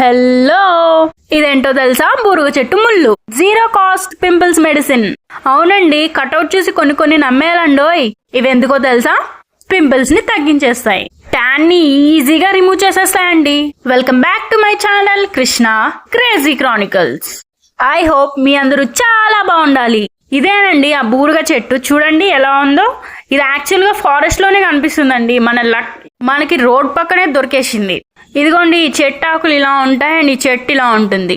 Hello ఇదేంటో తెలుసా? బురుగు చెట్టు ముళ్ళు. Zero cost pimples medicine. అవునండి, కటౌట్ చూసి కొన్ని నమ్మేయాలండోయ్. ఇవి ఎందుకో తెలుసా? పింపుల్స్ ని తగ్గించేస్తాయి, ట్యాన్ ని ఈజీగా రిమూవ్ చేసేస్తాయండి. Welcome back to my channel Krishna crazy chronicles. I hope మీ అందరూ చాలా బాగుండాలి. ఇదేనండి ఆ బూరుగ చెట్టు, చూడండి ఎలా ఉందో. ఇది యాక్చువల్ గా ఫారెస్ట్ లోనే కనిపిస్తుందండి. మనకి రోడ్ పక్కనే దొరికేసింది. ఇదిగోండి, ఈ చెట్టు ఆకులు ఇలా ఉంటాయి అండ్ ఈ చెట్టు ఇలా ఉంటుంది.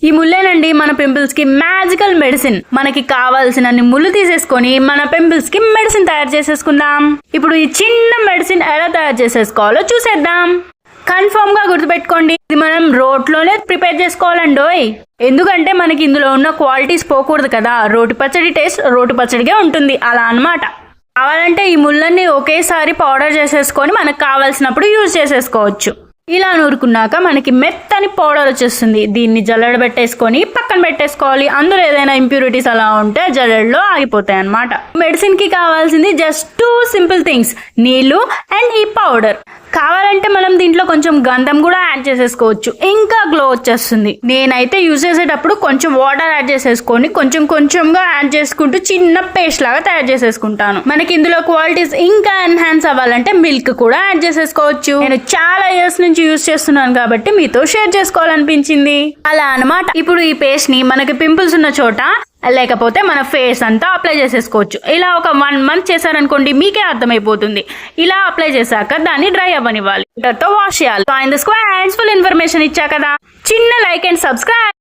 ఈ ముళ్ళేనండి మన పింపుల్స్ కి మ్యాజికల్ మెడిసిన్. మనకి కావాల్సినన్ని ముళ్ళు తీసేసుకొని మన పింపుల్స్ కి మెడిసిన్ తయారు చేసేసుకుందాం. ఇప్పుడు ఈ చిన్న మెడిసిన్ ఎలా తయారు చేసేసుకోవాలో చూసేద్దాం. కన్ఫర్మ్ గా గుర్తుపెట్టుకోండి, ఇది మనం రోట్లోనే ప్రిపేర్ చేసుకోవాలండోయ్. ఎందుకంటే మనకి ఇందులో ఉన్న క్వాలిటీస్ పోకూడదు కదా. రోటి పచ్చడి టేస్ట్ రోటి పచ్చడిగా ఉంటుంది, అలా అన్నమాట. కావాలంటే ఈ ముళ్ళన్నీ ఒకేసారి పౌడర్ చేసేసుకొని మనకు కావాల్సినప్పుడు యూజ్ చేసేసుకోవచ్చు. ఇలా నూరుకున్నాక మనకి మెత్తని పౌడర్ వచ్చేస్తుంది. దీన్ని జల్లెడ పెట్టేసుకొని పక్కన పెట్టేసుకోవాలి. అందులో ఏదైనా ఇంప్యూరిటీస్ అలా ఉంటే జల్లెడలో ఆగిపోతాయి అన్నమాట. మెడిసిన్ కి కావాల్సింది జస్ట్ 2 సింపుల్ థింగ్స్, నీళ్లు అండ్ ఈ పౌడర్. కావాలంటే మనం దీంట్లో కొంచెం గంధం కూడా యాడ్ చేసేసుకోవచ్చు, ఇంకా గ్లో వచ్చేస్తుంది. నేనైతే యూజ్ చేసేటప్పుడు కొంచెం వాటర్ యాడ్ చేసేసుకొని కొంచెంగా యాడ్ చేసుకుంటూ చిన్న పేస్ట్ లాగా తయారు చేసేసుకుంటాను. మనకి ఇందులో క్వాలిటీస్ ఇంకా ఎన్హాన్స్ అవ్వాలంటే మిల్క్ కూడా యాడ్ చేసేసుకోవచ్చు. నేను చాలా ఇయర్స్ నుంచి యూజ్ చేస్తున్నాను కాబట్టి మీతో షేర్ చేసుకోవాలనిపించింది, అలా అన్నమాట. ఇప్పుడు ఈ పేస్ట్ ని మనకి పింపుల్స్ ఉన్న చోట లేకపోతే మన ఫేస్ అంతా అప్లై చేసేసుకోవచ్చు. ఇలా ఒక 1 month చేశారనుకోండి, మీకే అర్థమైపోతుంది. ఇలా అప్లై చేశాక దాన్ని డ్రై అవ్వనివ్వాలి, వాటర్ తో వాష్ చేయాలి. ఫుల్ ఇన్ఫర్మేషన్ ఇచ్చా కదా. చిన్న లైక్ అండ్ సబ్స్క్రైబ్.